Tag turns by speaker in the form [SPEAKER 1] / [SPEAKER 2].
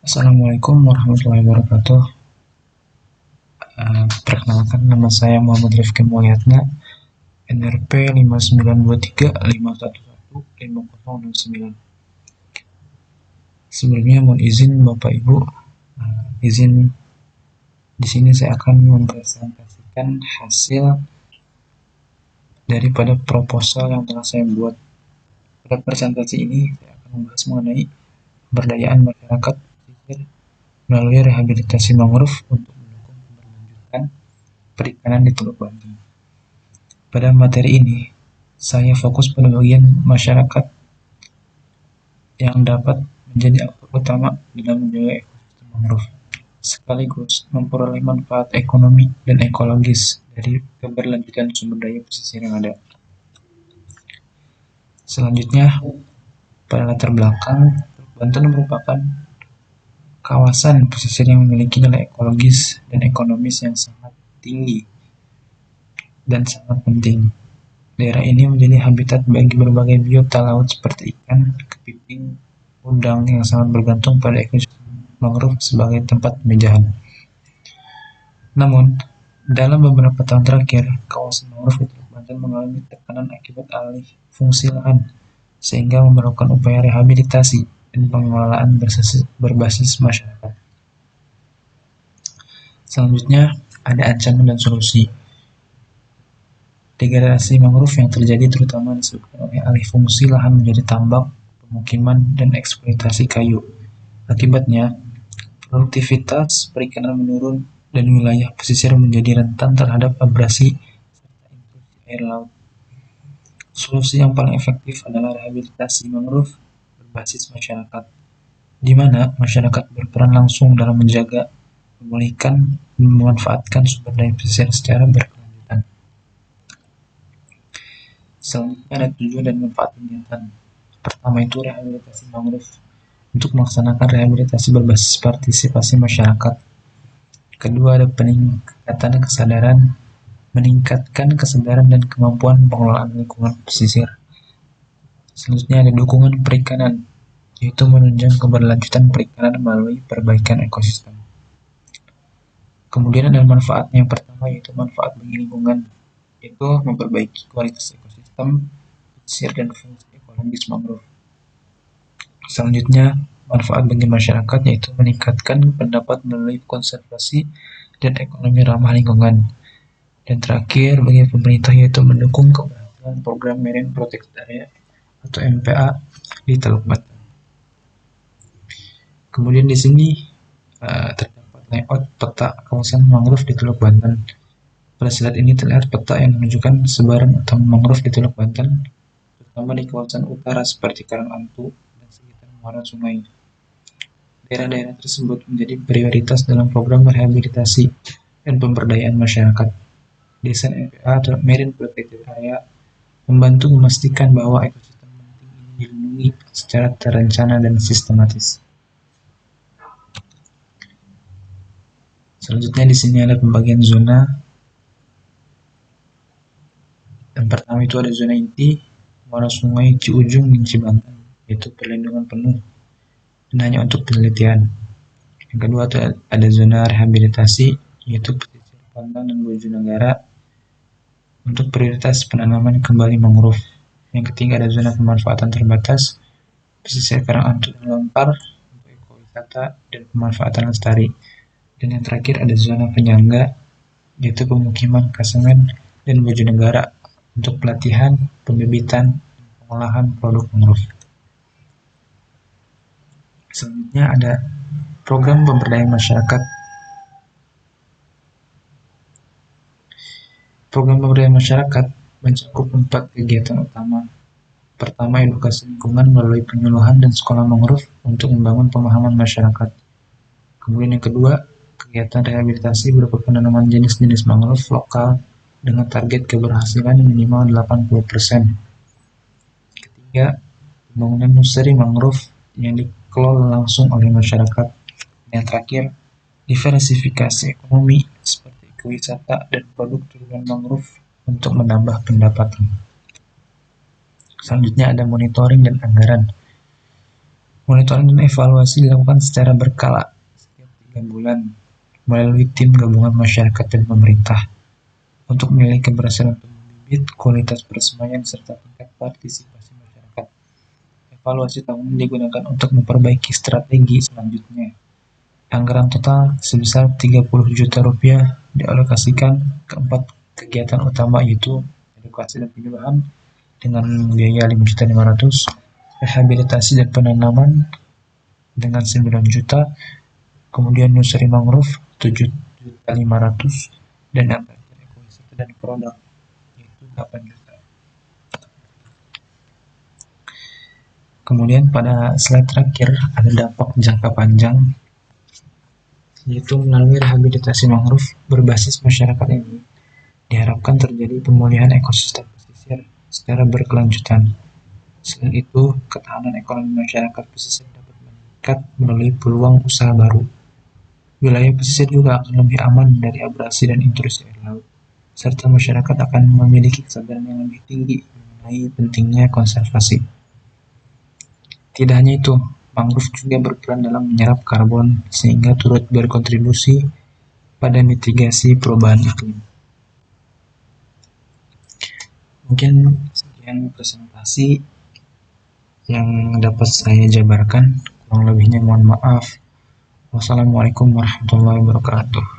[SPEAKER 1] Assalamualaikum warahmatullahi wabarakatuh. Perkenalkan, nama saya Muhammad Rifki Mulyatna, NRP 59235115015069. Sebelumnya mohon izin Bapak Ibu, izin di sini saya akan mempresentasikan hasil daripada proposal yang telah saya buat. Pada presentasi ini saya akan membahas mengenai pemberdayaan masyarakat pesisir melalui rehabilitasi mangrove untuk mendukung keberlanjutan perikanan di Teluk Banten. Pada materi ini, saya fokus pada bagian masyarakat yang dapat menjadi aktor utama dalam menjaga ekosistem mangrove, sekaligus memperoleh manfaat ekonomi dan ekologis dari keberlanjutan sumber daya pesisir yang ada. Selanjutnya, pada latar belakang, Teluk Banten merupakan kawasan pesisir yang memiliki nilai ekologis dan ekonomis yang sangat tinggi dan sangat penting. Daerah ini menjadi habitat bagi berbagai biota laut seperti ikan, kepiting, udang yang sangat bergantung pada ekosistem mangrove sebagai tempat pemijahan. Namun, dalam beberapa tahun terakhir, kawasan mangrove di Teluk Banten mengalami tekanan akibat alih fungsi lahan, sehingga memerlukan upaya rehabilitasi dan pengelolaan berbasis masyarakat. Selanjutnya, ada ancaman dan solusi. Degradasi mangrove yang terjadi terutama disebabkan oleh alih fungsi lahan menjadi tambak, pemukiman, dan eksploitasi kayu. Akibatnya, produktivitas perikanan menurun dan wilayah pesisir menjadi rentan terhadap abrasi serta intrusi air laut. Solusi yang paling efektif adalah rehabilitasi mangrove berbasis masyarakat, di mana masyarakat berperan langsung dalam menjaga, memulihkan, dan memanfaatkan sumber daya pesisir secara berkelanjutan. Selanjutnya ada tujuan dan manfaat kegiatan. Pertama itu rehabilitasi mangrove. Untuk melaksanakan rehabilitasi berbasis partisipasi masyarakat. Kedua ada meningkatkan kesadaran dan kemampuan pengelolaan lingkungan pesisir. Selanjutnya ada dukungan perikanan, yaitu menunjang keberlanjutan perikanan melalui perbaikan ekosistem. Kemudian ada manfaat yang pertama, yaitu manfaat bagi lingkungan, yaitu memperbaiki kualitas ekosistem pesisir dan fungsi ekologis mangrove. Selanjutnya, manfaat bagi masyarakat, yaitu meningkatkan pendapat melalui konservasi dan ekonomi ramah lingkungan. Dan terakhir, bagi pemerintah, yaitu mendukung keberhasilan program Marine Protected Area atau MPA di Teluk Banten. Kemudian di sini terdapat layout peta kawasan mangrove di Teluk Banten. Pada slide ini terlihat peta yang menunjukkan sebaran utama mangrove di Teluk Banten, terutama di kawasan utara seperti Karangantu dan sekitar muara sungai. Daerah-daerah tersebut menjadi prioritas dalam program rehabilitasi dan pemberdayaan masyarakat. Desain MPA atau Marine Protected Area membantu memastikan bahwa ekosistem penting ini dilindungi secara terencana dan sistematis. Selanjutnya di sini ada pembagian zona. Yang pertama itu ada zona inti, muara sungai Ciujung dan Cibanten, yaitu perlindungan penuh dan hanya untuk penelitian. Yang kedua ada zona rehabilitasi, yaitu pesisir Pantan dan Bojonegara untuk prioritas penanaman kembali mangrove. Yang ketiga ada zona pemanfaatan terbatas, pesisir Karangantu dan Lompar untuk ekowisata dan pemanfaatan lestari. Dan yang terakhir ada zona penyangga, yaitu pemukiman Kasemen dan Bojonegara untuk pelatihan, pembibitan, dan pengolahan produk mangrove. Selanjutnya ada program pemberdayaan masyarakat. Program pemberdayaan masyarakat mencakup 4 kegiatan utama. Pertama, edukasi lingkungan melalui penyuluhan dan sekolah mangrove untuk membangun pemahaman masyarakat. Kemudian yang kedua, kegiatan rehabilitasi berupa penanaman jenis-jenis mangrove lokal dengan target keberhasilan minimal 80%. Ketiga, pembangunan nursery mangrove yang dikelola langsung oleh masyarakat. Yang terakhir, diversifikasi ekonomi seperti ekowisata dan produk turunan mangrove untuk menambah pendapatan. Selanjutnya ada monitoring dan anggaran. Monitoring dan evaluasi dilakukan secara berkala setiap 3 bulan melalui tim gabungan masyarakat dan pemerintah untuk menilai keberhasilan tumbuh bibit, kualitas persemaian, serta tingkat partisipasi masyarakat. Evaluasi tahunan digunakan untuk memperbaiki strategi selanjutnya. Anggaran total sebesar Rp30 juta dialokasikan ke 4 kegiatan utama, yaitu edukasi dan penyuluhan dengan biaya Rp5.500.000, rehabilitasi dan penanaman dengan Rp9 juta, kemudian nursery mangrove Rp7.500.000, dan agriculture ekowisata dan produk yaitu Rp8 juta. Kemudian pada slide terakhir ada dampak jangka panjang, yaitu melalui rehabilitasi mangrove berbasis masyarakat ini diharapkan terjadi pemulihan ekosistem pesisir secara berkelanjutan. Selain itu, ketahanan ekonomi masyarakat pesisir dapat meningkat melalui peluang usaha baru. Wilayah pesisir juga akan lebih aman dari abrasi dan intrusi air laut, serta masyarakat akan memiliki kesadaran yang lebih tinggi mengenai pentingnya konservasi. Tidak hanya itu, mangrove juga berperan dalam menyerap karbon sehingga turut berkontribusi pada mitigasi perubahan iklim. Mungkin sekian presentasi yang dapat saya jabarkan, kurang lebihnya mohon maaf. Wassalamualaikum warahmatullahi wabarakatuh.